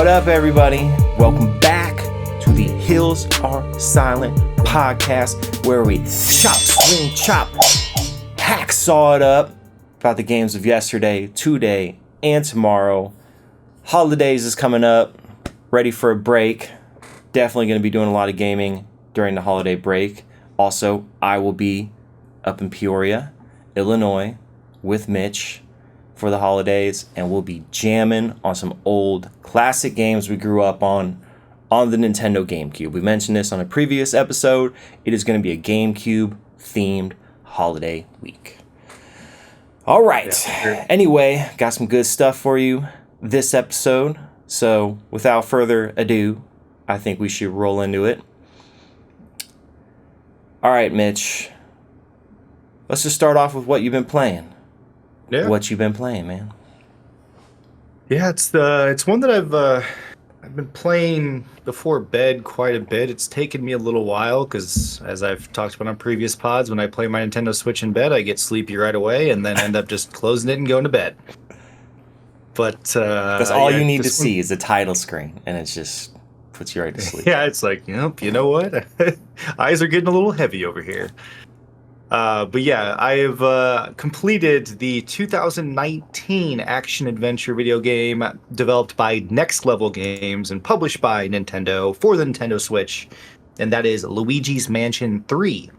What up, everybody? Welcome back to the Hills Are Silent podcast, where we chop, swing, chop, hacksaw it up about the games of yesterday, today, and tomorrow. Holidays is coming up. Ready for a break. Definitely going to be doing a lot of gaming during the holiday break. Also, I will be up in Peoria, Illinois, with Mitch for the holidays, and we'll be jamming on some old classic games we grew up on the Nintendo GameCube. We mentioned this on a previous episode. It is going to be a GameCube themed holiday week. All right. Yeah. Anyway, got some good stuff for you this episode. So without further ado, I think we should roll into it. All right, Mitch. Let's just start off with what you've been playing. Yeah. What you been playing, man? Yeah, it's one that I've been playing before bed quite a bit. It's taken me a little while because, as I've talked about on previous pods, when I play my Nintendo Switch in bed, I get sleepy right away and then end up just closing it and going to bed. But that's all you need to see is the title screen, and it just puts you right to sleep. Yeah, it's like, yep, you know what? Eyes are getting a little heavy over here. But yeah, I've completed the 2019 action-adventure video game developed by Next Level Games and published by Nintendo for the Nintendo Switch, and that is Luigi's Mansion 3.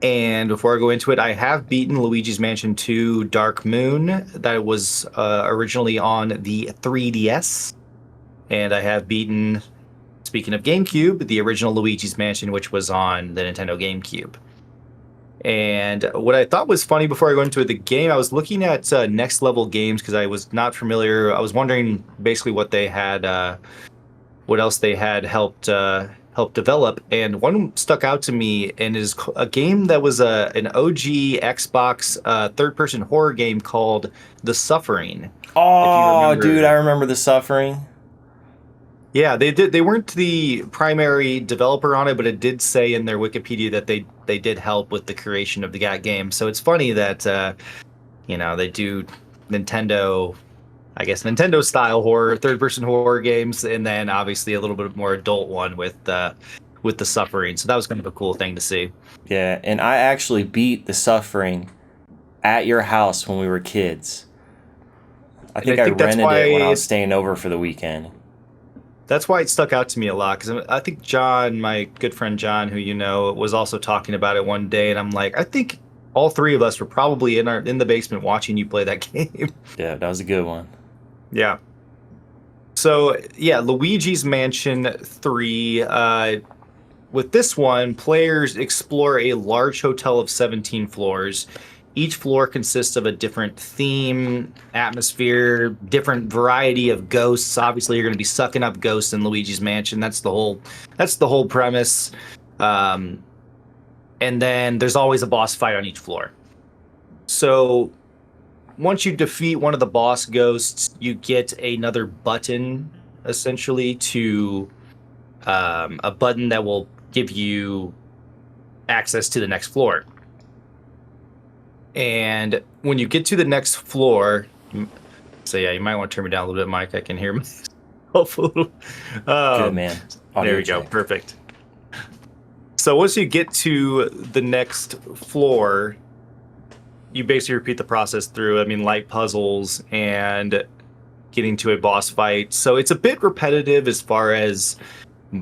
And before I go into it, I have beaten Luigi's Mansion 2 Dark Moon. That was originally on the 3DS. And I have beaten, speaking of GameCube, the original Luigi's Mansion, which was on the Nintendo GameCube. And what I thought was funny before I go into the game, I was looking at Next Level Games because I was not familiar. I was wondering basically what they had, what else they had helped develop. And one stuck out to me, and is a game that was an OG Xbox third-person horror game called The Suffering. Oh, dude, I remember The Suffering. Yeah, they did. They weren't the primary developer on it, but it did say in their Wikipedia that they did help with the creation of the game. So it's funny that they do Nintendo, I guess Nintendo style horror, third person horror games, and then obviously a little bit more adult one with The Suffering. So that was kind of a cool thing to see. Yeah, and I actually beat The Suffering at your house when we were kids. I think I rented it when I was staying over for the weekend. That's why it stuck out to me a lot, because I think John, my good friend John, who you know, was also talking about it one day, and I'm like, I think all three of us were probably in the basement watching you play that game. Yeah, that was a good one. Yeah. So, yeah, Luigi's Mansion 3. With this one, players explore a large hotel of 17 floors. Each floor consists of a different theme, atmosphere, different variety of ghosts. Obviously, you're going to be sucking up ghosts in Luigi's Mansion. That's the whole premise. And then there's always a boss fight on each floor. So once you defeat one of the boss ghosts, you get another button, essentially, to a button that will give you access to the next floor. And when you get to the next floor, so yeah, you might want to turn me down a little bit, Mike. I can hear myself a little. Good, man. There we go. Perfect. So once you get to the next floor, you basically repeat the process through, light puzzles and getting to a boss fight. So it's a bit repetitive as far as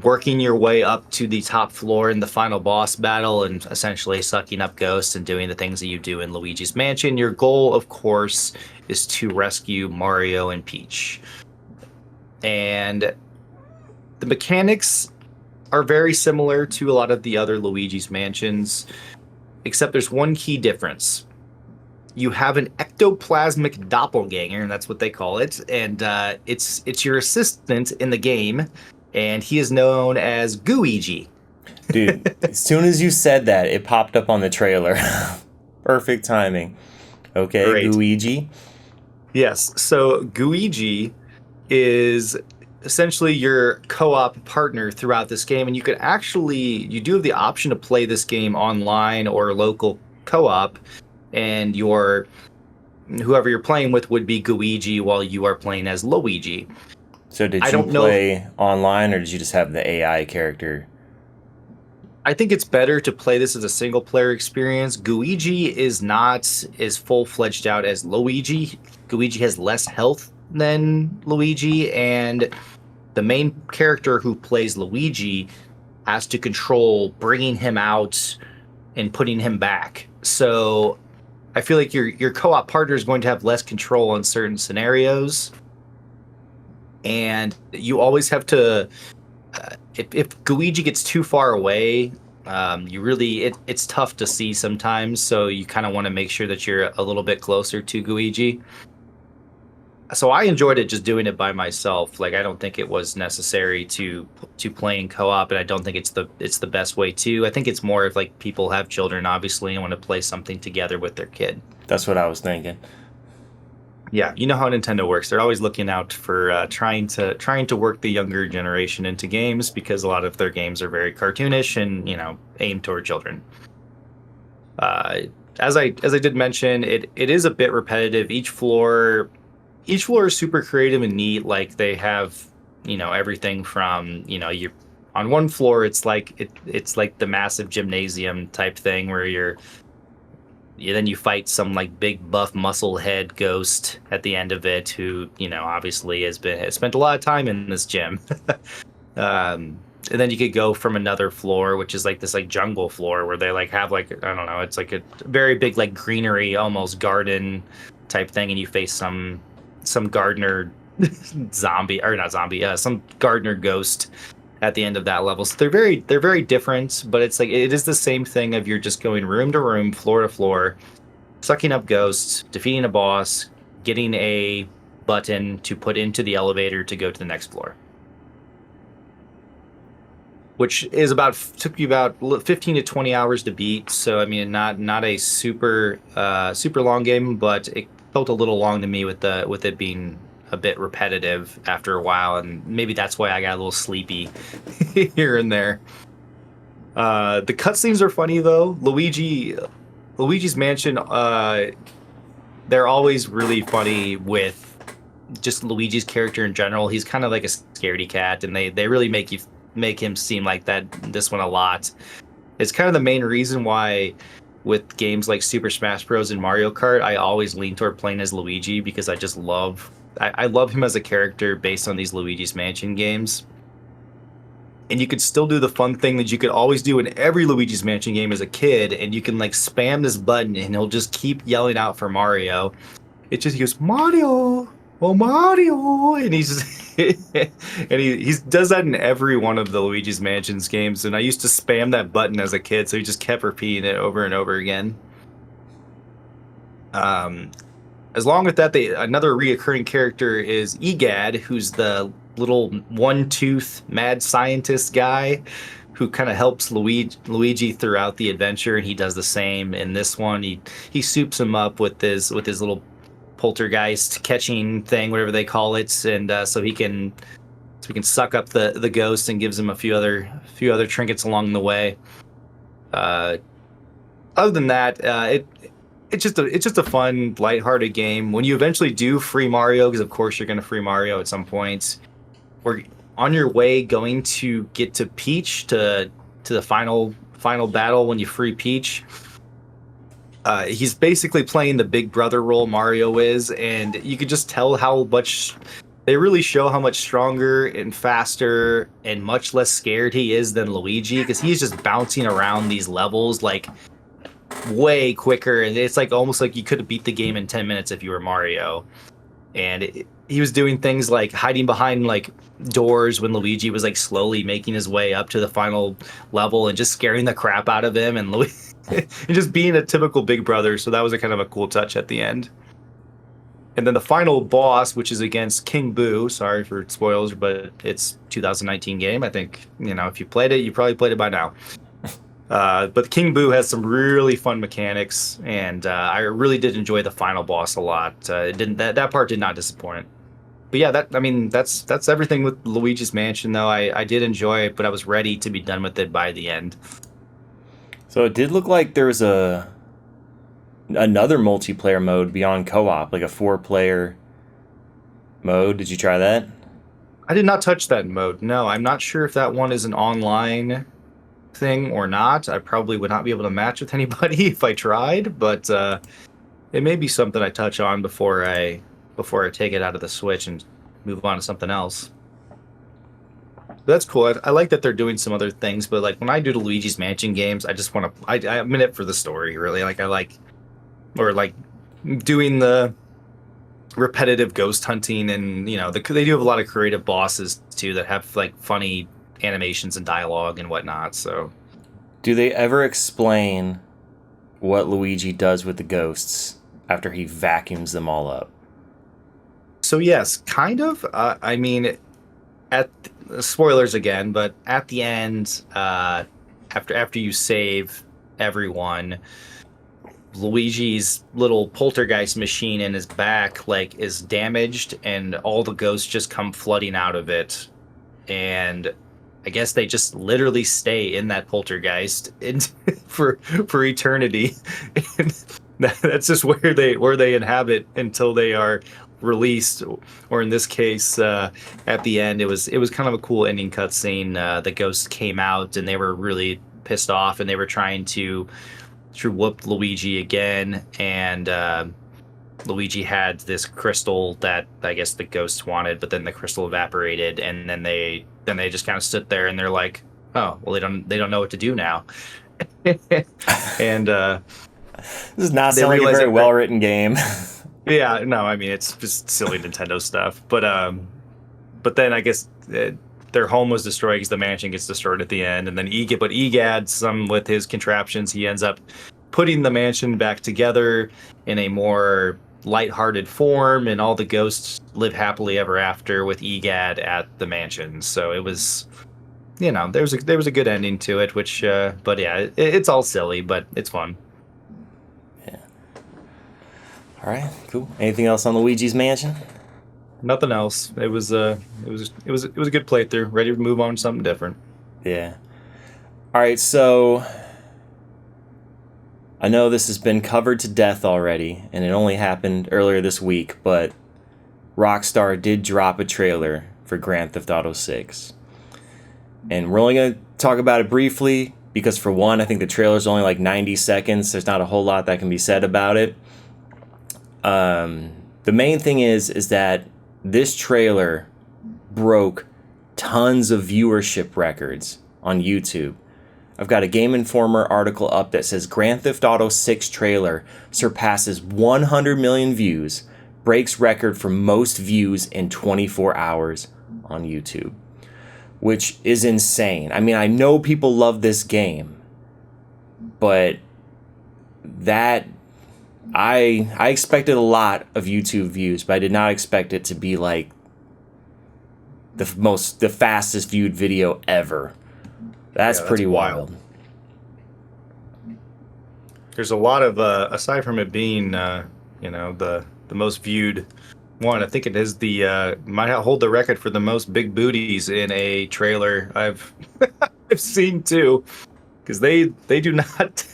working your way up to the top floor in the final boss battle and essentially sucking up ghosts and doing the things that you do in Luigi's Mansion. Your goal, of course, is to rescue Mario and Peach. And the mechanics are very similar to a lot of the other Luigi's Mansions, except there's one key difference. You have an ectoplasmic doppelganger, and that's what they call it, and it's your assistant in the game, and he is known as Luigi. Dude, as soon as you said that, it popped up on the trailer. Perfect timing. Okay, great. Luigi. Yes, so Luigi is essentially your co-op partner throughout this game, and you do have the option to play this game online or local co-op, and whoever you're playing with would be Luigi while you are playing as Luigi. So did I you don't know if play online, or did you just have the AI character? I think it's better to play this as a single player experience. Luigi is not as full fledged out as Luigi. Luigi has less health than Luigi, and the main character who plays Luigi has to control bringing him out and putting him back. So I feel like your co-op partner is going to have less control on certain scenarios, and you always have to if Luigi gets too far away, it's tough to see sometimes. So you kind of want to make sure that you're a little bit closer to Luigi. So I enjoyed it just doing it by myself. Like I don't think it was necessary to play in co-op, and I don't think it's the best way to. I think it's more if like people have children, obviously, and want to play something together with their kid. That's what I was thinking. Yeah, you know how Nintendo works. They're always looking out for trying to work the younger generation into games because a lot of their games are very cartoonish and aimed toward children. As I did mention, it is a bit repetitive. Each floor is super creative and neat. Like they have everything from you on one floor it's like the massive gymnasium type thing where then you fight some like big buff muscle head ghost at the end of it who obviously has spent a lot of time in this gym. And then you could go from another floor which is like this like jungle floor where they like have like I don't know, it's like a very big like greenery almost garden type thing, and you face some gardener zombie or not zombie some gardener ghost at the end of that level. So they're very different, but it's like it is the same thing of you're just going room to room, floor to floor, sucking up ghosts, defeating a boss, getting a button to put into the elevator to go to the next floor. Which is took you about 15 to 20 hours to beat. So I mean not a super long game, but it felt a little long to me with it being a bit repetitive after a while, and maybe that's why I got a little sleepy here and there. The cutscenes are funny though. Luigi's Mansion, they're always really funny with just Luigi's character in general. He's kind of like a scaredy cat, and they really make him seem like that this one a lot. It's kind of the main reason why with games like Super Smash Bros. And Mario Kart, I always lean toward playing as Luigi because I love him as a character based on these Luigi's Mansion games. And you could still do the fun thing that you could always do in every Luigi's Mansion game as a kid, and you can like spam this button and he'll just keep yelling out for Mario. He goes, Mario, oh Mario, and he does that in every one of the Luigi's Mansions games, and I used to spam that button as a kid, so he just kept repeating it over and over again. As long with that, another reoccurring character is Egad, who's the little one-tooth mad scientist guy who kind of helps Luigi throughout the adventure, and he does the same in this one. He soups him up with his little poltergeist catching thing, whatever they call it, and so he can suck up the ghost, and gives him a few other trinkets along the way. Other than that, it's just a fun, lighthearted game. When you eventually do free Mario, because of course you're going to free Mario at some point, we're on your way going to get to Peach to the final battle when you free Peach. He's basically playing the big brother role Mario is, and you could just tell how much they really show how much stronger and faster and much less scared he is than Luigi, because he's just bouncing around these levels like way quicker, and it's like almost like you could have beat the game in 10 minutes if you were Mario. And he was doing things like hiding behind like doors when Luigi was like slowly making his way up to the final level and just scaring the crap out of him, and and just being a typical big brother. So that was a kind of a cool touch at the end. And then the final boss, which is against King Boo. Sorry for spoilers, but it's 2019 game. I think if you played it, you probably played it by now. But King Boo has some really fun mechanics, and I really did enjoy the final boss a lot. That part did not disappoint. But yeah, that's everything with Luigi's Mansion, though. I did enjoy it, but I was ready to be done with it by the end. So it did look like there was another multiplayer mode beyond co-op, like a 4-player mode. Did you try that? I did not touch that mode. No, I'm not sure if that one is an online thing or not. I probably would not be able to match with anybody if I tried, but it may be something I touch on before I take it out of the Switch and move on to something else. That's cool. I like that they're doing some other things, but like when I do the Luigi's Mansion games, I just want to. I'm in it for the story, really. Like I like, or like doing the repetitive ghost hunting, and they do have a lot of creative bosses too that have like funny animations and dialogue and whatnot. So, Do they ever explain what Luigi does with the ghosts after he vacuums them all up? so yes, kind of. I mean, at spoilers again, but at the end, after you save everyone, Luigi's little poltergeist machine in his back like is damaged, and all the ghosts just come flooding out of it, and I guess they just literally stay in that poltergeist for eternity, and that's just where they inhabit until they are released. Or in this case, at the end, it was kind of a cool ending cutscene. The ghosts came out and they were really pissed off, and they were trying to whoop Luigi again, and Luigi had this crystal that I guess the ghosts wanted, but then the crystal evaporated, and then they just kind of stood there, and they're like, oh well, they don't know what to do now. And This does not sound like a very well written game. yeah, no, I mean it's just silly Nintendo stuff, but then I guess their home was destroyed because the mansion gets destroyed at the end, and then Egad, some with his contraptions, he ends up putting the mansion back together in a more lighthearted form, and all the ghosts live happily ever after with Egad at the mansion. So it was, there was a good ending to it, which, but yeah, it's all silly, but it's fun. Yeah. All right, cool. Anything else on Luigi's Mansion? Nothing else. It was a good playthrough. Ready to move on to something different. Yeah. All right, so I know this has been covered to death already, and it only happened earlier this week, but Rockstar did drop a trailer for Grand Theft Auto 6. And we're only going to talk about it briefly because, for one, I think the trailer's only like 90 seconds. There's not a whole lot that can be said about it. The main thing is that this trailer broke tons of viewership records on YouTube. I've got a Game Informer article up that says Grand Theft Auto 6 trailer surpasses 100 million views, breaks record for most views in 24 hours on YouTube, which is insane. I mean, I know people love this game, but that I expected a lot of YouTube views, but I did not expect it to be like the fastest viewed video ever. That's pretty wild. There's a lot of aside from it being the most viewed one, I think it is the might hold the record for the most big booties in a trailer I've I've seen too, because they do not.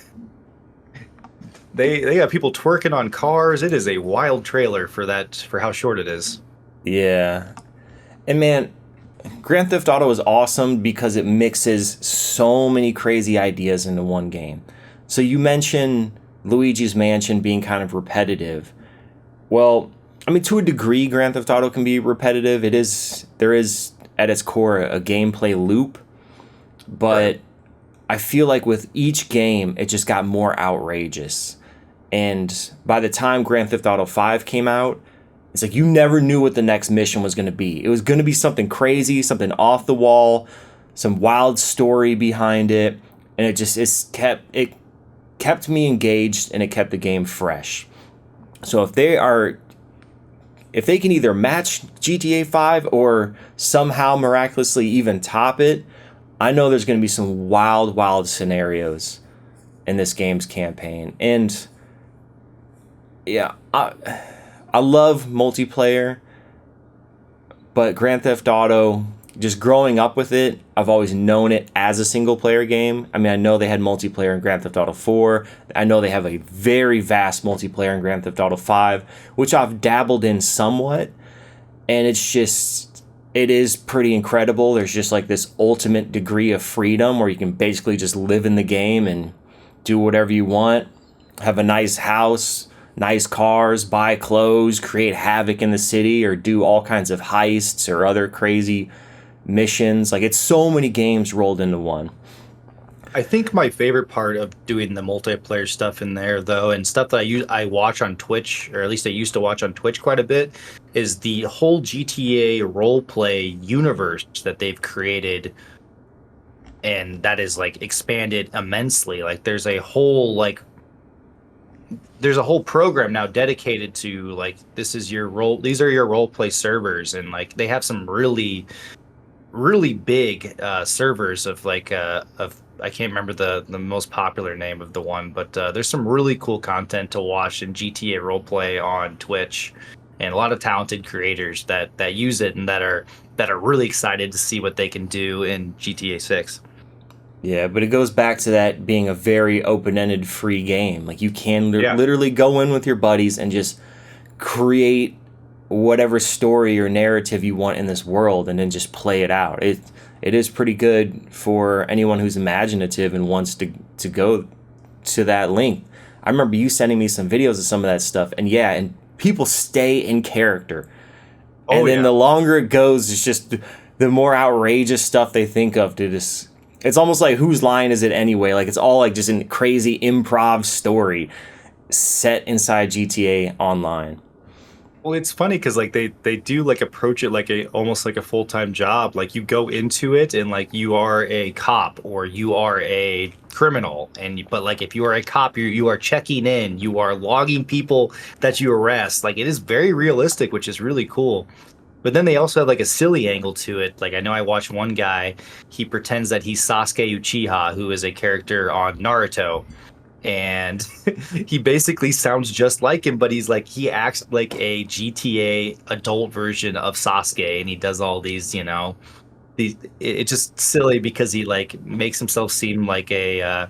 They got people twerking on cars. It is a wild trailer for how short it is. Yeah. And man, Grand Theft Auto is awesome because it mixes so many crazy ideas into one game. So you mentioned Luigi's Mansion being kind of repetitive. Well, I mean, to a degree, Grand Theft Auto can be repetitive. There is at its core a gameplay loop, but right. I feel like with each game, it just got more outrageous. And by the time Grand Theft Auto 5 came out, it's like you never knew what the next mission was going to be. It was going to be something crazy, something off the wall, some wild story behind it, and it kept me engaged, and it kept the game fresh. So if they can either match GTA 5 or somehow miraculously even top it, I know there's going to be some wild scenarios in this game's campaign. And yeah, I love multiplayer, but Grand Theft Auto, just growing up with it, I've always known it as a single player game. I mean, I know they had multiplayer in Grand Theft Auto 4. I know they have a very vast multiplayer in Grand Theft Auto 5, which I've dabbled in somewhat. And it's just, it is pretty incredible. There's just like this ultimate degree of freedom where you can basically just live in the game and do whatever you want, have a nice house, nice cars, buy clothes, create havoc in the city, or do all kinds of heists or other crazy missions. Like, it's so many games rolled into one. I think my favorite part of doing the multiplayer stuff in there, though, and stuff that I watch on Twitch, or at least I used to watch on Twitch quite a bit, is the whole GTA roleplay universe that they've created, and that is like expanded immensely. Like, there's a whole program now dedicated to like, these are your roleplay servers, and like they have some really big servers of I can't remember the most popular name of the one, but there's some really cool content to watch in GTA roleplay on Twitch, and a lot of talented creators that use it and that are really excited to see what they can do in GTA 6. Yeah, but it goes back to that being a very open-ended free game. Like, you can literally go in with your buddies and just create whatever story or narrative you want in this world and then just play it out. It is pretty good for anyone who's imaginative and wants to go to that length. I remember you sending me some videos of some of that stuff, and people stay in character. And then the longer it goes, it's just the more outrageous stuff they think of to this. It's almost like, whose line is it anyway? Like, it's all like just a crazy improv story set inside GTA Online. Well, it's funny because like they do like approach it like almost like a full-time job. Like, you go into it and like you are a cop or you are a criminal, but like if you are a cop, you are checking in, you are logging people that you arrest. Like, it is very realistic, which is really cool. But then they also have like a silly angle to it. Like, I know I watched one guy, he pretends that he's Sasuke Uchiha, who is a character on Naruto. And he basically sounds just like him, but he acts like a GTA adult version of Sasuke, and he does all these, it's just silly because he like makes himself seem like a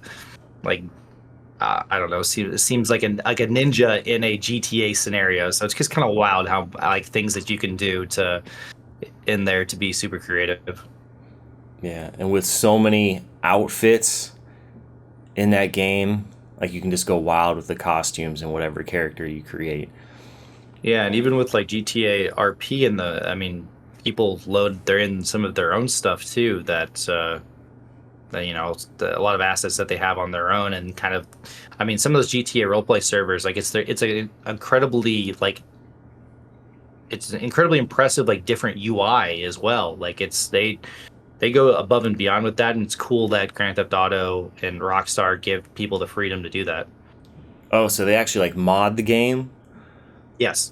I don't know, seems like a ninja in a GTA scenario. So it's just kind of wild how like things that you can do in there to be super creative. Yeah, and with so many outfits in that game, like, you can just go wild with the costumes and whatever character you create. Yeah, and even with like GTA RP people they're in some of their own stuff too, that a lot of assets that they have on their own, and kind of, some of those GTA roleplay servers, like it's an incredibly impressive like different UI as well. Like, they go above and beyond with that, and it's cool that Grand Theft Auto and Rockstar give people the freedom to do that. Oh, so they actually like mod the game? Yes.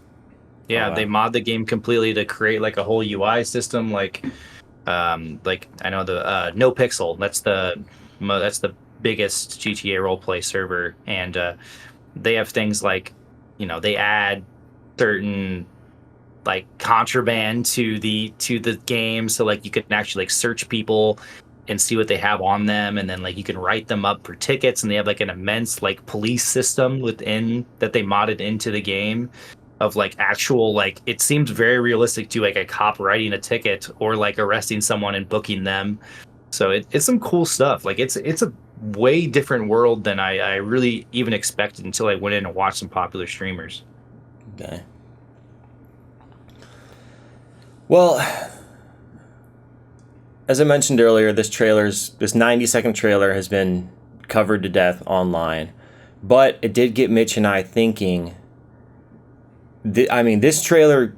Yeah, Oh, wow. They mod the game completely to create like a whole UI system. Like I know the No Pixel. That's the biggest GTA roleplay server, and they have things like, they add certain like contraband to the game, so like you can actually like search people and see what they have on them, and then like you can write them up for tickets, and they have like an immense like police system within that they modded into the game of like actual, like, it seems very realistic to like a cop writing a ticket or like arresting someone and booking them. So it's some cool stuff. Like, it's a way different world than I really even expected until I went in and watched some popular streamers. Okay. Well, as I mentioned earlier, this 90-second trailer has been covered to death online, but it did get Mitch and I thinking. This trailer,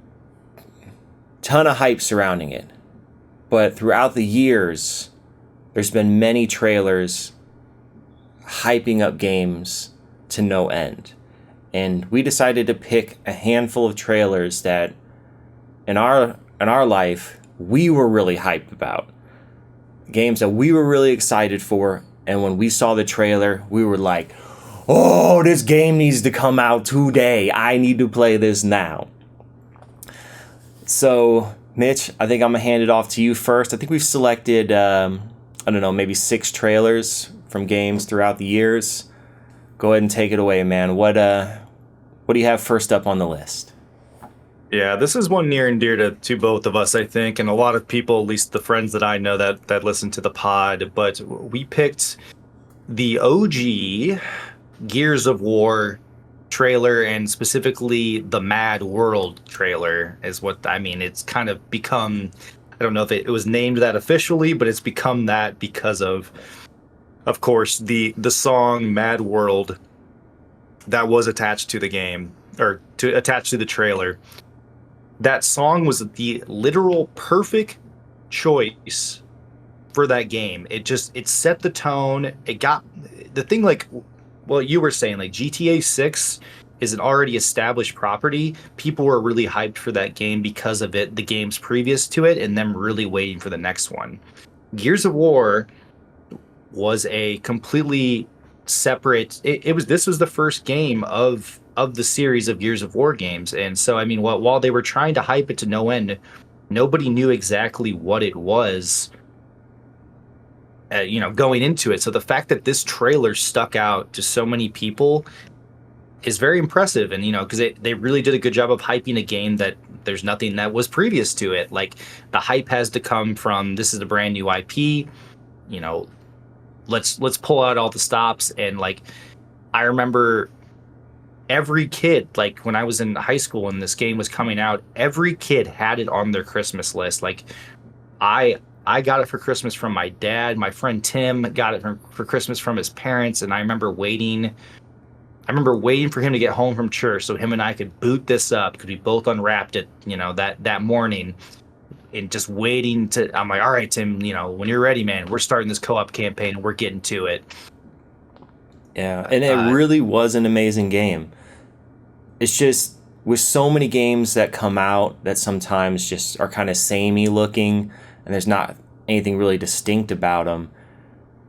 ton of hype surrounding it, but throughout the years, there's been many trailers hyping up games to no end, and we decided to pick a handful of trailers that, in our life, we were really hyped about. Games that we were really excited for, and when we saw the trailer, we were like, oh, this game needs to come out today. I need to play this now. So, Mitch, I think I'm going to hand it off to you first. I think we've selected, maybe 6 trailers from games throughout the years. Go ahead and take it away, man. What do you have first up on the list? Yeah, this is one near and dear to both of us, I think, and a lot of people, at least the friends that I know that listen to the pod. But we picked the OG Gears of War trailer, and specifically the Mad World trailer is what I mean. It's kind of become, I don't know if it was named that officially, but it's become that because of course, the song Mad World that was attached to the game, or to attached to the trailer. That song was the literal perfect choice for that game. It set the tone. It got the thing, like, well, you were saying, like, GTA 6 is an already established property. People were really hyped for that game because of it, the games previous to it, and them really waiting for the next one. Gears of War was a completely separate, this was the first game of the series of Gears of War games. And so, I mean, while they were trying to hype it to no end, nobody knew exactly what it was, going into it. So the fact that this trailer stuck out to so many people is very impressive. And, because they really did a good job of hyping a game that there's nothing that was previous to it. Like, the hype has to come from, this is a brand new IP, let's pull out all the stops. And, like, I remember every kid, like, when I was in high school and this game was coming out, every kid had it on their Christmas list. Like, I got it for Christmas from my dad. My friend Tim got it for Christmas from his parents. And I remember waiting for him to get home from church so him and I could boot this up, because we both unwrapped it, that morning, and just waiting to, I'm like, all right, Tim, when you're ready, man, we're starting this co-op campaign and we're getting to it. Yeah, and it really was an amazing game. It's just, with so many games that come out that sometimes just are kind of samey looking, and there's not anything really distinct about them.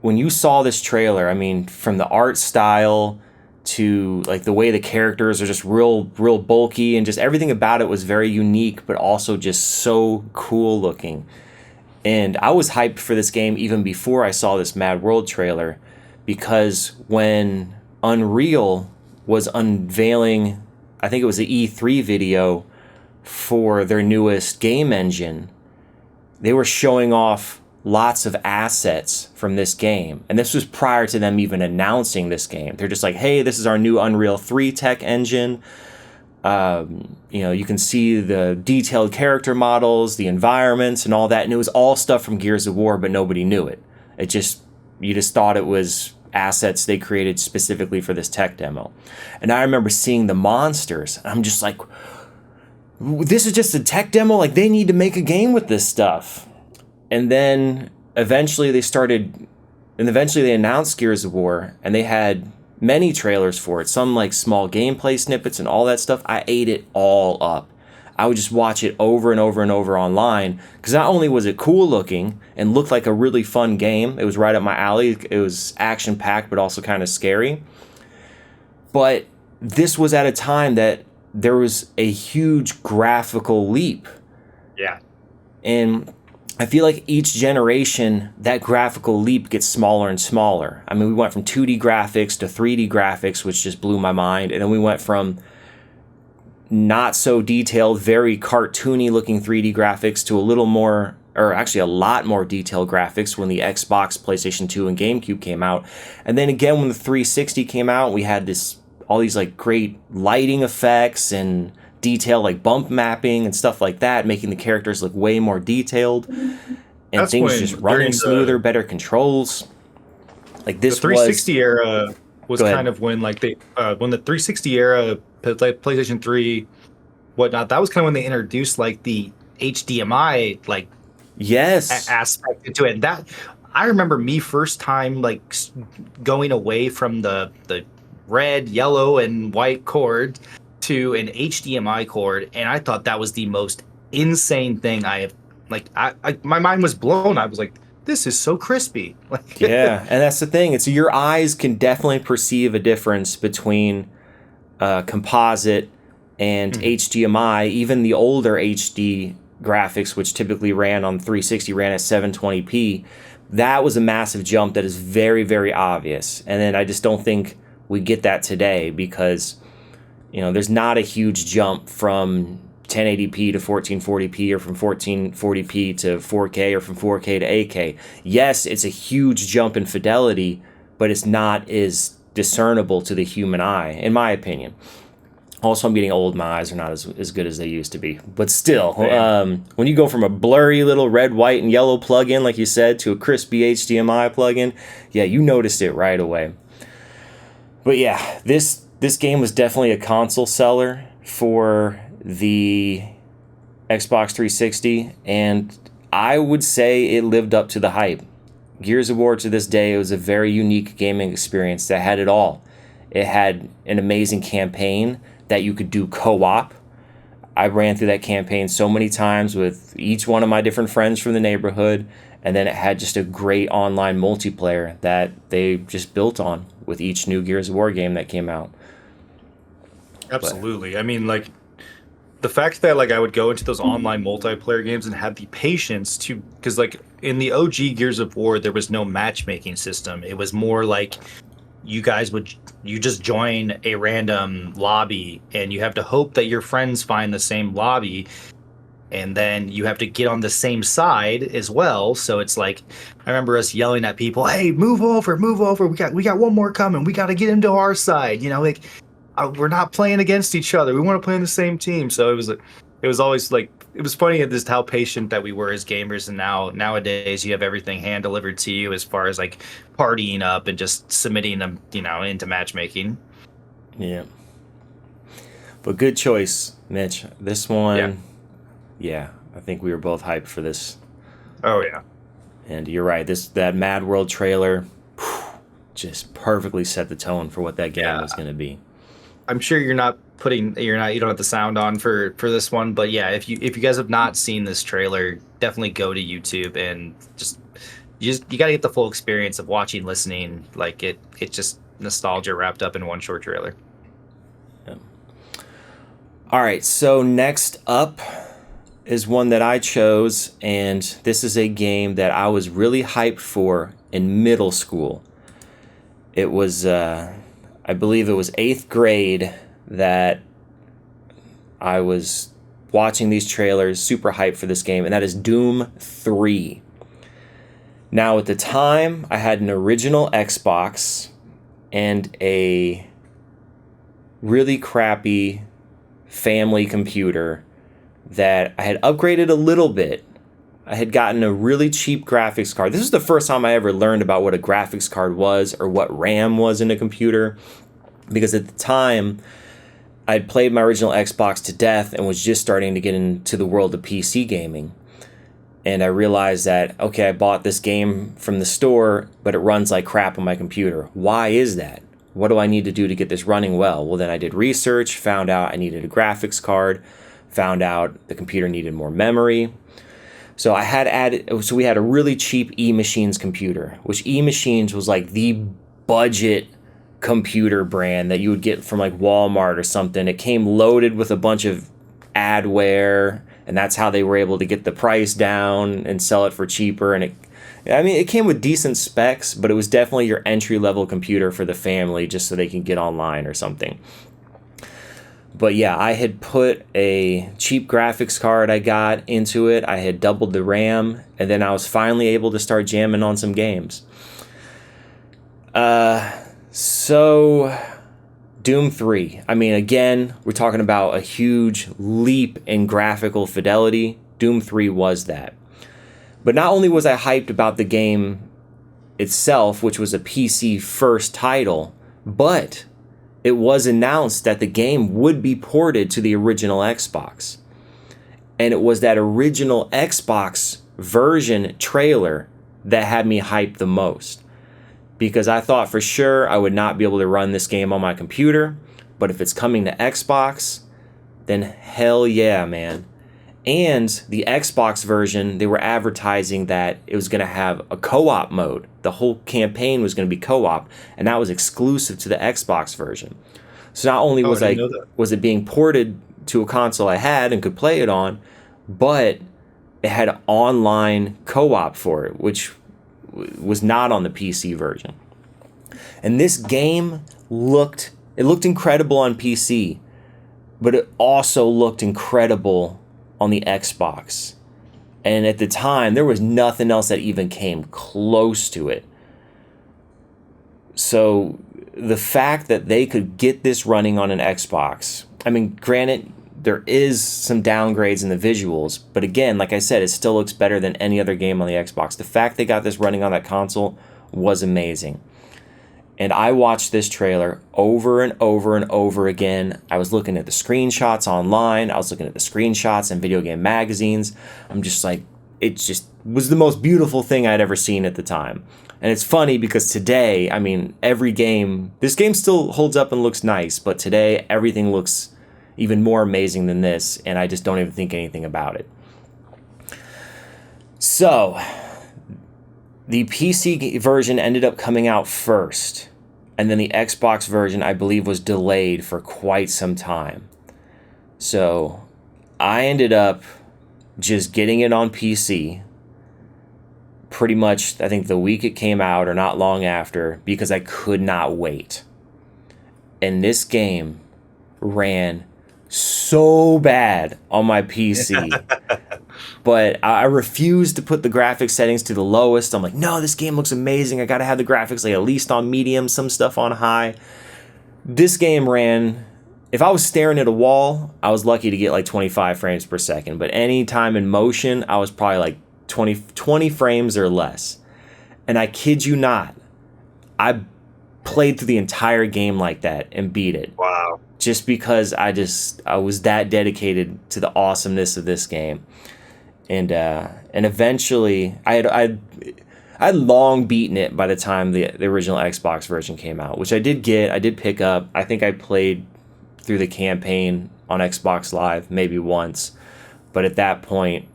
When you saw this trailer, I mean, from the art style to, like, the way the characters are just real bulky, and just everything about it was very unique, but also just so cool looking. And I was hyped for this game even before I saw this Mad World trailer, because when Unreal was unveiling, I think it was the E3 video for their newest game engine, they were showing off lots of assets from this game. And this was prior to them even announcing this game. They're just like, hey, this is our new Unreal 3 tech engine. You can see the detailed character models, the environments, and all that. And it was all stuff from Gears of War, but nobody knew it. You just thought it was assets they created specifically for this tech demo. And I remember seeing the monsters. I'm just like, this is just a tech demo? Like, they need to make a game with this stuff. And then eventually they announced Gears of War, and they had many trailers for it, some like small gameplay snippets and all that stuff. I ate it all up. I would just watch it over and over and over online, because not only was it cool looking and looked like a really fun game, it was right up my alley, it was action packed but also kind of scary, but this was at a time that there was a huge graphical leap. Yeah. And I feel like each generation, that graphical leap gets smaller and smaller. I mean, we went from 2D graphics to 3D graphics, which just blew my mind. And then we went from not so detailed, very cartoony looking 3D graphics to a little more, or actually a lot more detailed graphics when the Xbox, PlayStation 2, and GameCube came out. And then again, when the 360 came out, we had all these like great lighting effects and detail, like bump mapping and stuff like that, making the characters look way more detailed, and that's things just running smoother, better controls. Like, this, the 360 era was kind of when, like, when the 360 era, like PlayStation 3, whatnot, that was kind of when they introduced like the HDMI, like, yes, aspect into it. And that, I remember me first time, like, going away from the red, yellow, and white cord to an HDMI cord, and I thought that was the most insane thing I have. Like, my mind was blown. I was like, this is so crispy. Like, yeah, and that's the thing. It's, your eyes can definitely perceive a difference between composite and HDMI. Even the older HD graphics, which typically ran on 360, ran at 720p. That was a massive jump that is very, very obvious. And then I just don't think we get that today, because there's not a huge jump from 1080p to 1440p or from 1440p to 4K or from 4K to 8K. Yes, it's a huge jump in fidelity, but it's not as discernible to the human eye, in my opinion. Also, I'm getting old. My eyes are not as good as they used to be. But still, when you go from a blurry little red, white, and yellow plugin, like you said, to a crispy HDMI plugin, yeah, you noticed it right away. But yeah, this game was definitely a console seller for the Xbox 360, and I would say it lived up to the hype. Gears of War to this day, it was a very unique gaming experience that had it all. It had an amazing campaign that you could do co-op. I ran through that campaign so many times with each one of my different friends from the neighborhood, and then it had just a great online multiplayer that they just built on with each new Gears of War game that came out. Absolutely. I mean, like, the fact that, like, I would go into those online multiplayer games and have the patience to, because, like, in the OG Gears of War, there was no matchmaking system. It was more like you just join a random lobby and you have to hope that your friends find the same lobby, and then you have to get on the same side as well. So it's like, I remember us yelling at people, "Hey, move over, we got one more coming, we got to get into our side," like, we're not playing against each other, we want to play on the same team. So it was always like, it was funny at just how patient that we were as gamers. And nowadays you have everything hand delivered to you, as far as like partying up and just submitting them, into matchmaking. Yeah. But good choice, Mitch. This one, yeah, I think we were both hyped for this. Oh yeah. And you're right. That Mad World trailer just perfectly set the tone for what that game was going to be. I'm sure you don't have the sound on for this one, but yeah, if you guys have not seen this trailer, definitely go to YouTube and you got to get the full experience of watching, listening. Like, it's just nostalgia wrapped up in one short trailer. Yeah. All right, so next up is one that I chose, and this is a game that I was really hyped for in middle school. It was I believe it was 8th grade that I was watching these trailers, super hyped for this game, and that is Doom 3. Now, at the time, I had an original Xbox and a really crappy family computer that I had upgraded a little bit. I had gotten a really cheap graphics card. This was the first time I ever learned about what a graphics card was or what RAM was in a computer, because at the time I'd played my original Xbox to death and was just starting to get into the world of PC gaming. And I realized that, okay, I bought this game from the store, but it runs like crap on my computer. Why is that? What do I need to do to get this running well? Well, then I did research, found out I needed a graphics card, found out the computer needed more memory. So we had a really cheap E-Machines computer, which E-Machines was like the budget computer brand that you would get from like Walmart or something. It came loaded with a bunch of adware, and that's how they were able to get the price down and sell it for cheaper. And it came with decent specs, but it was definitely your entry-level computer for the family, just so they can get online or something. But yeah, I had put a cheap graphics card I got into it. I had doubled the RAM, and then I was finally able to start jamming on some games. So Doom 3. I mean, again, we're talking about a huge leap in graphical fidelity. Doom 3 was that. But not only was I hyped about the game itself, which was a PC first title, but it was announced that the game would be ported to the original Xbox. And it was that original Xbox version trailer that had me hyped the most. Because I thought for sure I would not be able to run this game on my computer. But if it's coming to Xbox, then hell yeah, man. And the Xbox version, they were advertising that it was going to have a co-op mode. The whole campaign was going to be co-op, and that was exclusive to the Xbox version. So not only was it being ported to a console I had and could play it on, but it had online co-op for it, which was not on the PC version. And this game looked incredible on PC, but it also looked incredible on the Xbox. And at the time, there was nothing else that even came close to it. So the fact that they could get this running on an Xbox, I mean, granted, there is some downgrades in the visuals, but again, like I said, it still looks better than any other game on the Xbox. The fact they got this running on that console was amazing. And I watched this trailer over and over and over again. I was looking at the screenshots online. I was looking at the screenshots in video game magazines. I'm just like, it just was the most beautiful thing I'd ever seen at the time. And it's funny because today, I mean, this game still holds up and looks nice, but today everything looks even more amazing than this, and I just don't even think anything about it. So, the PC version ended up coming out first, and then the Xbox version, I believe, was delayed for quite some time. So, I ended up just getting it on PC pretty much, I think, the week it came out or not long after, because I could not wait. And this game ran so bad on my PC. But I refused to put the graphics settings to the lowest. I'm like, no, this game looks amazing. I gotta have the graphics like at least on medium, some stuff on high. This game ran, if I was staring at a wall, I was lucky to get like 25 frames per second. But any time in motion, I was probably like 20 frames or less. And I kid you not, I played through the entire game like that and beat it. Wow. Just because I was that dedicated to the awesomeness of this game. And eventually I had long beaten it by the time the original Xbox version came out, which I did pick up. I think I played through the campaign on Xbox Live maybe once, but at that point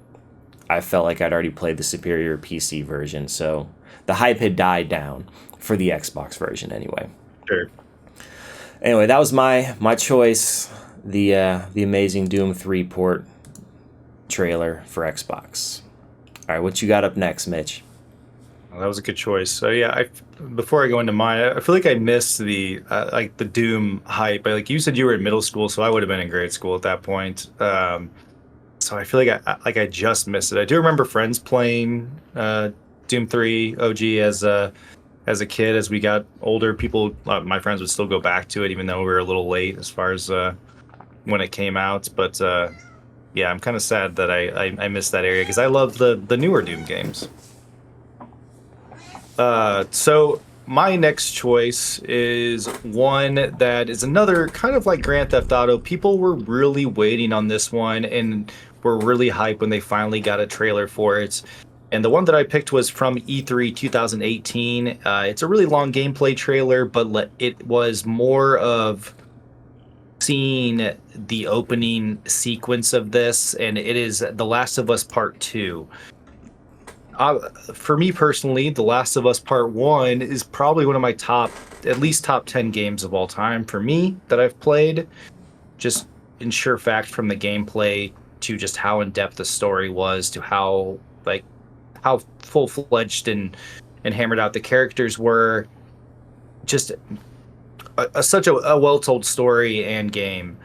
I felt like I'd already played the superior PC version, so the hype had died down for the Xbox version anyway. Sure. Anyway, that was my choice, the amazing Doom 3 port trailer for Xbox. All right, what you got up next, Mitch? Well, that was a good choice. So yeah, before I go into mine, I feel like I missed the like the Doom hype. Like you said, you were in middle school, so I would have been in grade school at that point. So I feel like I just missed it. I do remember friends playing Doom 3 OG as a kid. As we got older, my friends would still go back to it, even though we were a little late as far as when it came out. But yeah, I'm kind of sad that I missed that area because I love the newer Doom games. So my next choice is one that is another kind of like Grand Theft Auto. People were really waiting on this one and were really hyped when they finally got a trailer for it. And the one that I picked was from E3 2018. It's a really long gameplay trailer, but it was more of seeing the opening sequence of this, and it is The Last of Us Part 2. For me personally, The Last of Us Part 1 is probably one of my at least top 10 games of all time for me that I've played. Just in sheer fact, from the gameplay to just how in-depth the story was, to how full-fledged and hammered out the characters were. Just such a well-told story and game.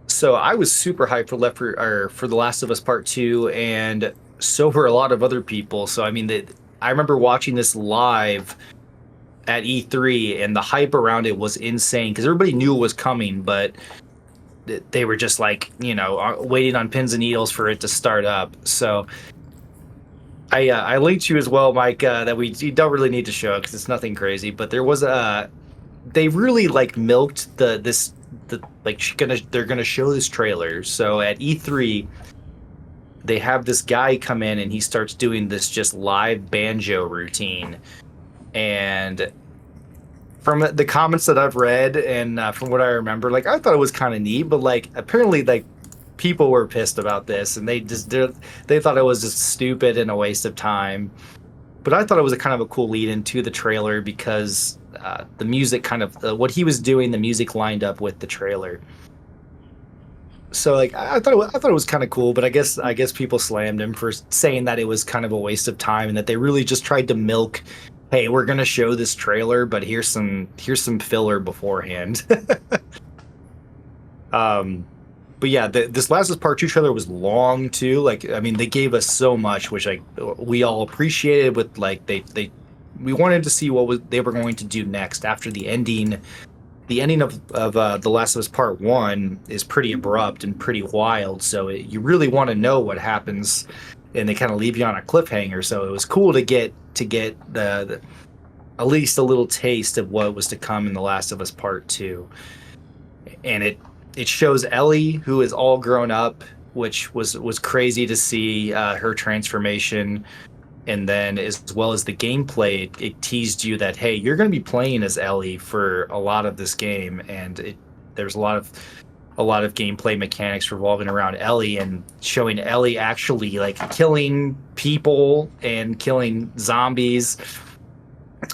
So I was super hyped for The Last of Us Part 2, and so were a lot of other people. So I mean, I remember watching this live at E3, and the hype around it was insane because everybody knew it was coming, but they were just like, waiting on pins and needles for it to start up. So I linked you as well, Mike, that you don't really need to show it because it's nothing crazy, but there was they really like milked they're gonna show this trailer. So at E3, they have this guy come in and he starts doing this just live banjo routine. And from the comments that I've read and from what I remember, like I thought it was kind of neat, but like apparently like people were pissed about this and they thought it was just stupid and a waste of time. But I thought it was a kind of a cool lead into the trailer because the music kind of what he was doing, the music lined up with the trailer. So like I thought it was kind of cool, but I guess people slammed him for saying that it was kind of a waste of time and that they really just tried to milk, hey, we're gonna show this trailer, but here's some filler beforehand. but yeah, this Last of Us Part 2 trailer was long too. Like, I mean, they gave us so much, which like we all appreciated. With like we wanted to see what they were going to do next after the ending. The ending of The Last of Us Part 1 is pretty abrupt and pretty wild. So you really want to know what happens, and they kind of leave you on a cliffhanger. So it was cool to get the at least a little taste of what was to come in The Last of Us Part 2. And it shows Ellie, who is all grown up, which was crazy to see her transformation. And then as well as the gameplay, it teased you that, hey, you're going to be playing as Ellie for a lot of this game, and there's a lot of gameplay mechanics revolving around Ellie, and showing Ellie actually like killing people and killing zombies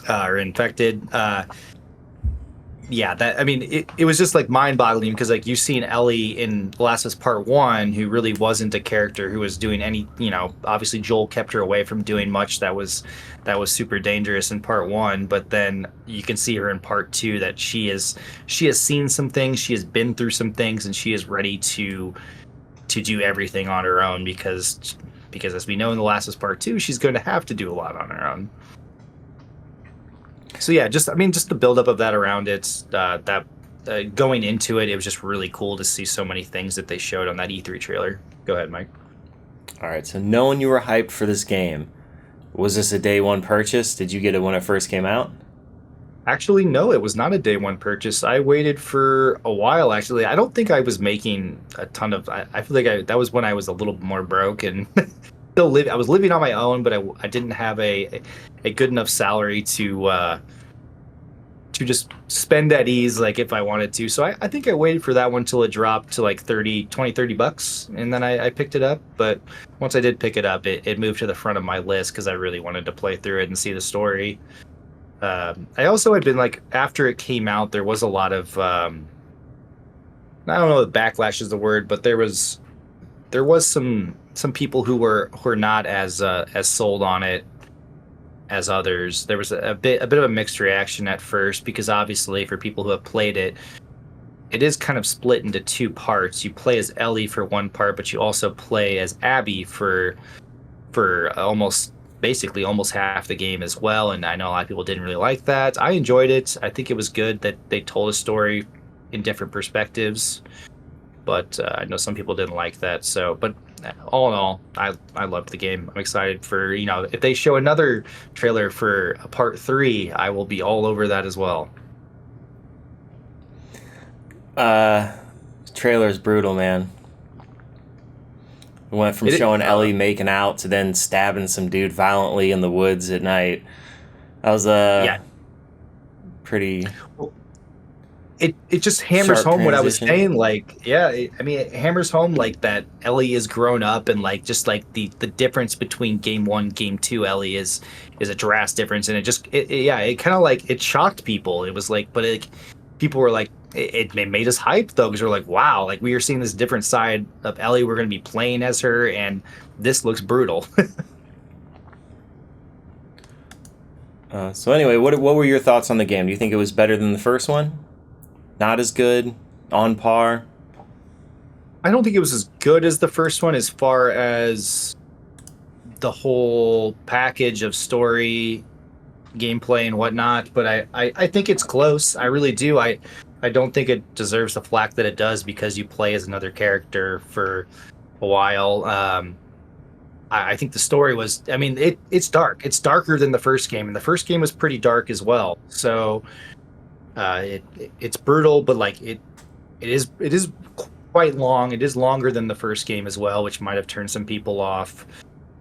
or infected. Yeah, that, I mean, it was just like mind-boggling, because like you've seen Ellie in The Last of Us Part 1, who really wasn't a character who was doing any, obviously Joel kept her away from doing much that was super dangerous in Part 1, but then you can see her in Part 2 that she has seen some things, she has been through some things, and she is ready to do everything on her own, because as we know in The Last of Us Part 2, she's going to have to do a lot on her own. So yeah, just the buildup of that around it, going into it, it was just really cool to see so many things that they showed on that E3 trailer. Go ahead, Mike. All right, so knowing you were hyped for this game, was this a day one purchase? Did you get it when it first came out? Actually, no, it was not a day one purchase. I waited for a while, actually. I don't think I was making a ton of... I feel like that was when I was a little more broke and I was living on my own, but I didn't have a good enough salary to just spend at ease, like if I wanted to. So I think I waited for that one till it dropped to like $30, and then I picked it up. But once I did pick it up, it moved to the front of my list because I really wanted to play through it and see the story. I also had been like, after it came out, there was a lot of I don't know if backlash is the word, but there was some people who were not as sold on it as others. There was a bit of a mixed reaction at first, because obviously for people who have played it, it is kind of split into two parts. You play as Ellie for one part, but you also play as Abby for almost half the game as well. And I know a lot of people didn't really like that. I enjoyed it. I think it was good that they told a story in different perspectives, but I know some people didn't like that. So, but all in all, I loved the game. I'm excited for, if they show another trailer for a part 3, I will be all over that as well. Trailer's brutal, man. We went from showing Ellie making out to then stabbing some dude violently in the woods at night. That was pretty... It just hammers home what I was saying. Like, yeah, it hammers home like that Ellie is grown up, and like just like the difference between game 1, game 2 Ellie is a drastic difference, and it kind of like it shocked people. It was like, but people were like, it made us hyped though, because we're like, wow, like we are seeing this different side of Ellie. We're going to be playing as her, and this looks brutal. So anyway, what were your thoughts on the game? Do you think it was better than the first one? Not as good? On par? I don't think it was as good as the first one as far as the whole package of story, gameplay, and whatnot, but I think it's close. I really do. I don't think it deserves the flack that it does, because you play as another character for a while. I think the story was... it's dark. It's darker than the first game, and the first game was pretty dark as well. So... it's brutal, but like it is quite long. It is longer than the first game as well, which might have turned some people off.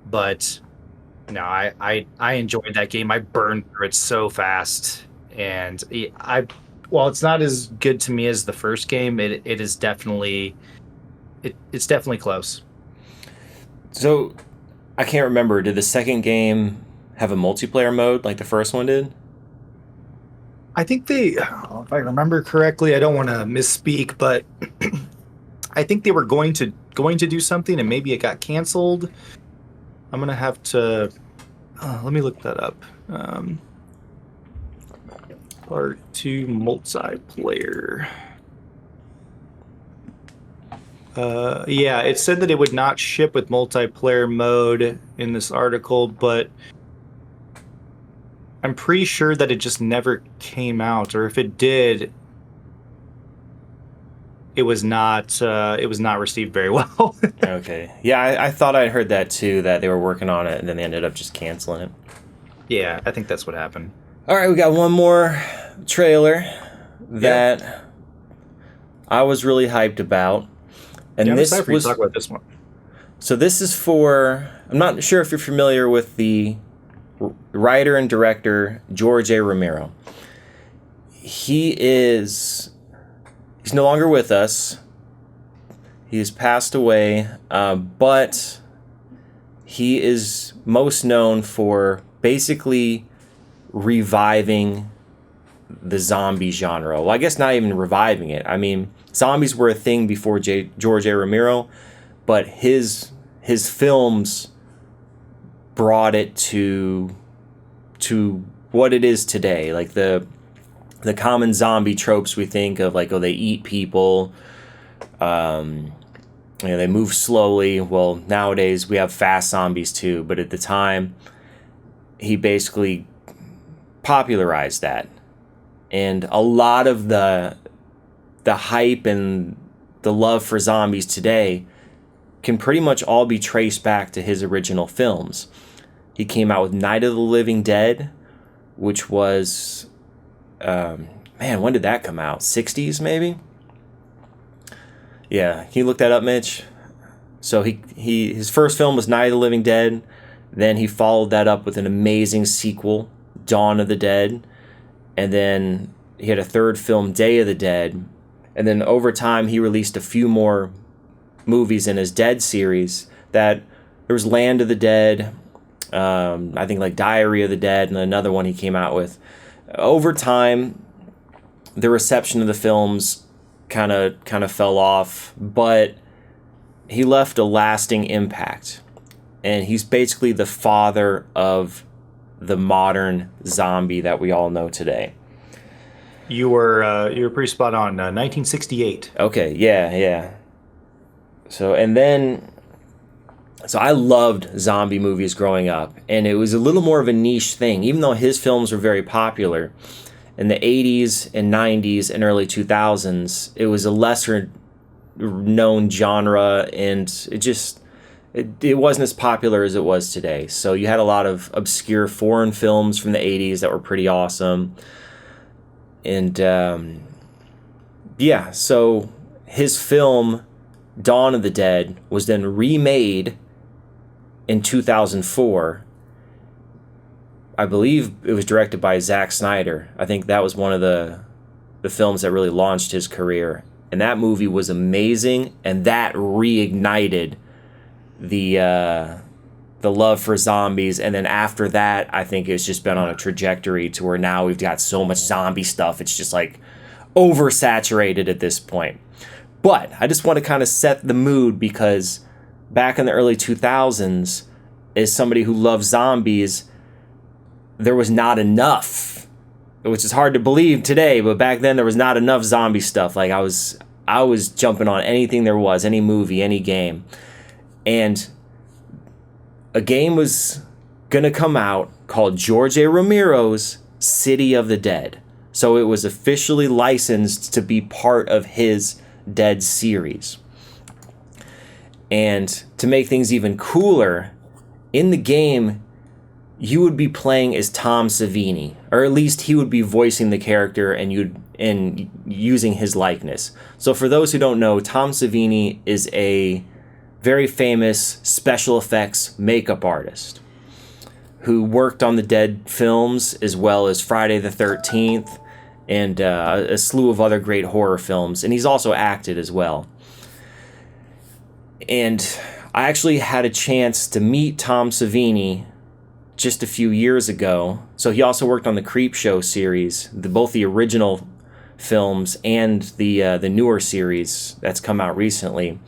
But no, I enjoyed that game. I burned through it so fast, and while it's not as good to me as the first game, it is definitely it's definitely close. So I can't remember. Did the second game have a multiplayer mode like the first one did? I think if I remember correctly, I don't want to misspeak, but I think they were going to do something, and maybe it got canceled. I'm gonna have to let me look that up. Part 2 multiplayer. Yeah, it said that it would not ship with multiplayer mode in this article, but I'm pretty sure that it just never came out, or if it did, it was not received very well. Okay. Yeah, I thought I'd heard that too, that they were working on it and then they ended up just canceling it. Yeah, I think that's what happened. All right, we got one more trailer that I was really hyped about. And yeah, I'm this excited for you to talk about this one. So this is for, I'm not sure if you're familiar with the writer and director George A. Romero. He's no longer with us. He has passed away, but he is most known for basically reviving the zombie genre. Well, I guess not even reviving it. I mean, zombies were a thing before George A. Romero, but his films brought it to what it is today. Like the common zombie tropes we think of, like, oh, they eat people, they move slowly. Well, nowadays we have fast zombies too, but at the time he basically popularized that. And a lot of the hype and the love for zombies today can pretty much all be traced back to his original films. He came out with Night of the Living Dead, which was, when did that come out? 60s maybe? Yeah, can you look that up, Mitch? So his first film was Night of the Living Dead. Then he followed that up with an amazing sequel, Dawn of the Dead. And then he had a third film, Day of the Dead. And then over time, he released a few more movies in his Dead series. That there was Land of the Dead, I think like Diary of the Dead, and another one he came out with. Over time, the reception of the films kind of fell off, but he left a lasting impact. And he's basically the father of the modern zombie that we all know today. You were pretty spot on. 1968. Okay, yeah. So I loved zombie movies growing up, and it was a little more of a niche thing, even though his films were very popular. In the 80s and 90s and early 2000s, it was a lesser known genre, and it wasn't as popular as it was today. So you had a lot of obscure foreign films from the 80s that were pretty awesome. And so his film Dawn of the Dead was then remade in 2004. I believe it was directed by Zack Snyder. I think that was one of the films that really launched his career. And that movie was amazing, and that reignited the love for zombies. And then after that, I think it's just been on a trajectory to where now we've got so much zombie stuff, it's just like oversaturated at this point. But I just want to kind of set the mood, because back in the early 2000s, as somebody who loves zombies, there was not enough, which is hard to believe today, but back then there was not enough zombie stuff. Like I was jumping on anything there was, any movie, any game. And a game was going to come out called George A. Romero's City of the Dead. So it was officially licensed to be part of his Dead series. And to make things even cooler, in the game, you would be playing as Tom Savini, or at least he would be voicing the character and using his likeness. So for those who don't know, Tom Savini is a very famous special effects makeup artist who worked on the Dead films as well as Friday the 13th and a slew of other great horror films. And he's also acted as well. And I actually had a chance to meet Tom Savini just a few years ago. So he also worked on the Creepshow series, both the original films and the newer series that's come out recently.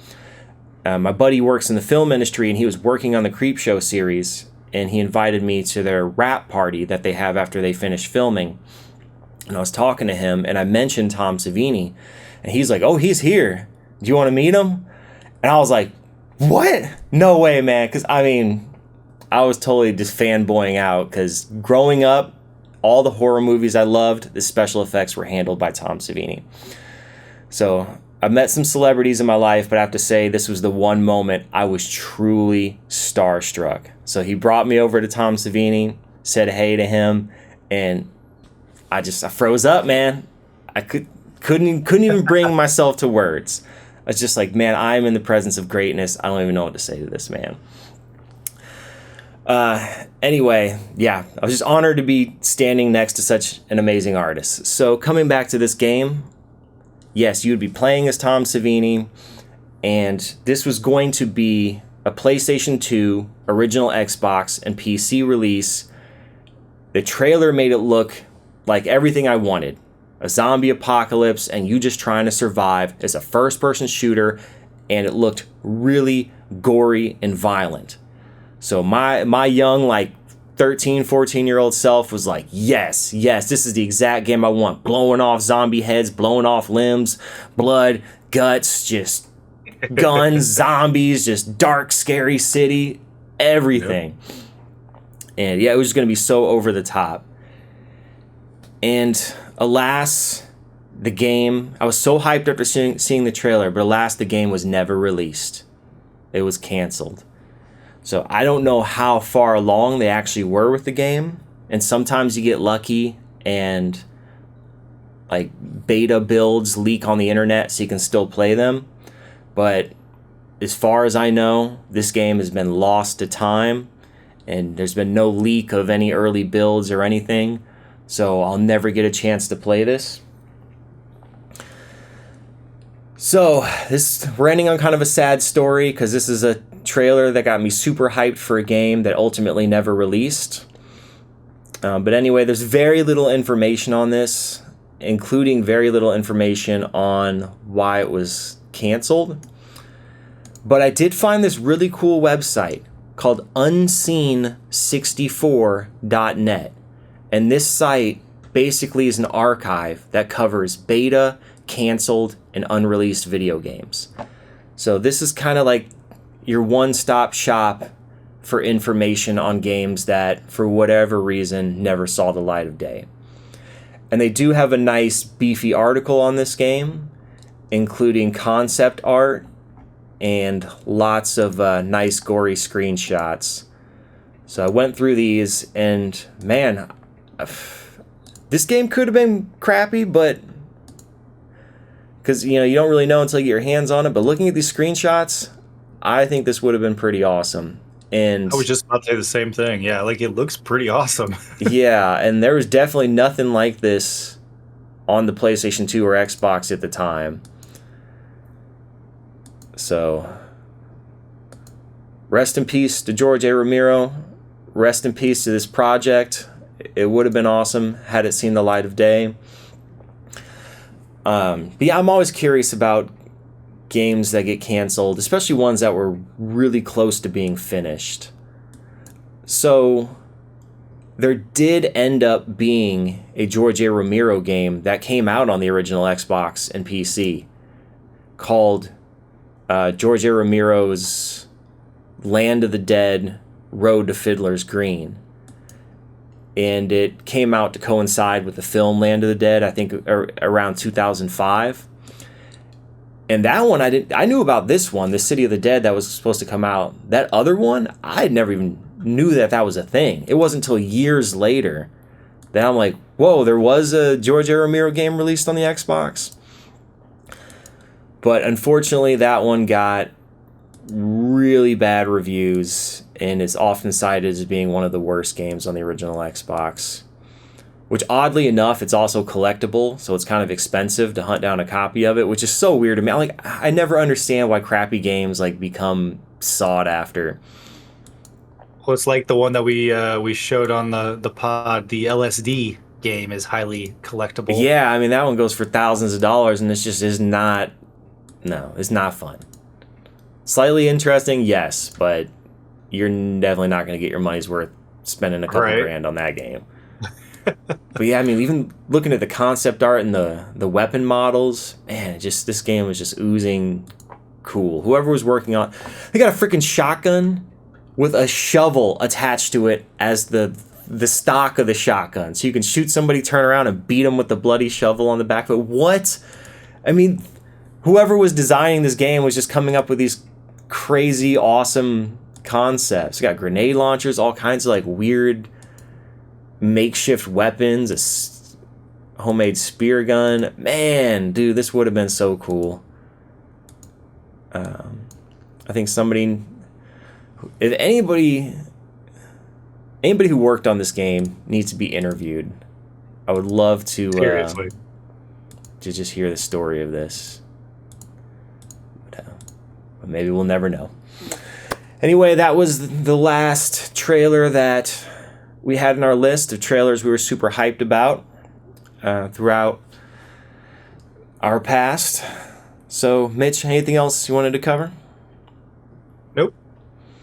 My buddy works in the film industry, and he was working on the Creepshow series, and he invited me to their wrap party that they have after they finish filming. And I was talking to him, and I mentioned Tom Savini, and he's like, "Oh, he's here. Do you want to meet him?" And I was like, what? No way, man. Because, I mean, I was totally just fanboying out because growing up, all the horror movies I loved, the special effects were handled by Tom Savini. So I've met some celebrities in my life, but I have to say this was the one moment I was truly starstruck. So he brought me over to Tom Savini, said hey to him, and I froze up, man. I couldn't even bring myself to words. I was just like, man, I'm in the presence of greatness. I don't even know what to say to this man. Anyway, yeah, I was just honored to be standing next to such an amazing artist. So coming back to this game, yes, you'd be playing as Tom Savini, and this was going to be a PlayStation 2, original Xbox, and PC release. The trailer made it look like everything I wanted. A zombie apocalypse, and you just trying to survive as a first-person shooter, and it looked really gory and violent. So my young, like, 13, 14-year-old self was like, yes, this is the exact game I want. Blowing off zombie heads, blowing off limbs, blood, guts, just guns, zombies, just dark, scary city, everything. Yep. And yeah, it was just going to be so over the top. And alas, the game, I was so hyped after seeing the trailer, but alas, the game was never released. It was canceled. So I don't know how far along they actually were with the game. And sometimes you get lucky and like beta builds leak on the internet so you can still play them. But as far as I know, this game has been lost to time and there's been no leak of any early builds or anything. So I'll never get a chance to play this. So we're ending on kind of a sad story because this is a trailer that got me super hyped for a game that ultimately never released. But anyway, there's very little information on this, including very little information on why it was canceled. But I did find this really cool website called unseen64.net. And this site basically is an archive that covers beta, canceled, and unreleased video games. So this is kind of like your one-stop shop for information on games that, for whatever reason, never saw the light of day. And they do have a nice, beefy article on this game, including concept art and lots of nice, gory screenshots. So I went through these, and man, this game could have been crappy, but because, you know, you don't really know until you get your hands on it. But looking at these screenshots, I think this would have been pretty awesome. And I was just about to say the same thing. Yeah, like it looks pretty awesome. Yeah, and there was definitely nothing like this on the PlayStation 2 or Xbox at the time. So, rest in peace to George A. Romero. Rest in peace to this project. It would have been awesome had it seen the light of day. But yeah, I'm always curious about games that get canceled, especially ones that were really close to being finished. So there did end up being a George A. Romero game that came out on the original Xbox and PC called George A. Romero's Land of the Dead, Road to Fiddler's Green. And it came out to coincide with the film Land of the Dead, I think around 2005. And that one, I knew about this one, the City of the Dead, that was supposed to come out. That other one, I never even knew that was a thing. It wasn't until years later that I'm like, whoa, there was a George A. Romero game released on the Xbox. But unfortunately, that one got really bad reviews and is often cited as being one of the worst games on the original Xbox. Which, oddly enough, it's also collectible, so it's kind of expensive to hunt down a copy of it, which is so weird to me. I never understand why crappy games become sought after. Well, it's like the one that we showed on the pod. The LSD game is highly collectible. Yeah, I mean that one goes for thousands of dollars, and this just is not. No, it's not fun. Slightly interesting, yes, but you're definitely not going to get your money's worth spending a couple grand on that game. But yeah, I mean, even looking at the concept art and the weapon models, man, this game was just oozing cool. Whoever was working on, they got a freaking shotgun with a shovel attached to it as the stock of the shotgun, so you can shoot somebody, turn around, and beat them with the bloody shovel on the back of it. What? I mean, whoever was designing this game was just coming up with these crazy, awesome concepts. You got grenade launchers, all kinds of like weird makeshift weapons, a homemade spear gun. Man, dude, this would have been so cool. I think somebody, if anybody who worked on this game needs to be interviewed. I would love to just hear the story of this. But maybe we'll never know. Anyway, that was the last trailer that we had in our list of trailers we were super hyped about throughout our past. So, Mitch, anything else you wanted to cover? Nope.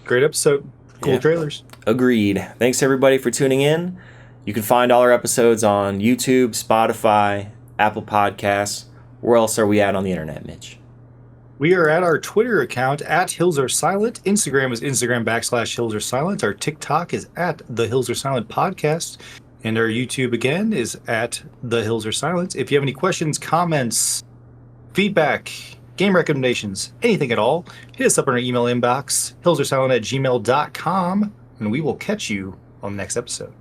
Great episode. Cool trailers. Agreed. Thanks, everybody, for tuning in. You can find all our episodes on YouTube, Spotify, Apple Podcasts. Where else are we at on the internet, Mitch? We are at our Twitter account at Hills Are Silent. Instagram is Instagram.com/Hills Are Silent. Our TikTok is at The Hills Are Silent Podcast. And our YouTube, again, is at The Hills Are Silent. If you have any questions, comments, feedback, game recommendations, anything at all, hit us up on our email inbox, hillsaresilent@gmail.com, and we will catch you on the next episode.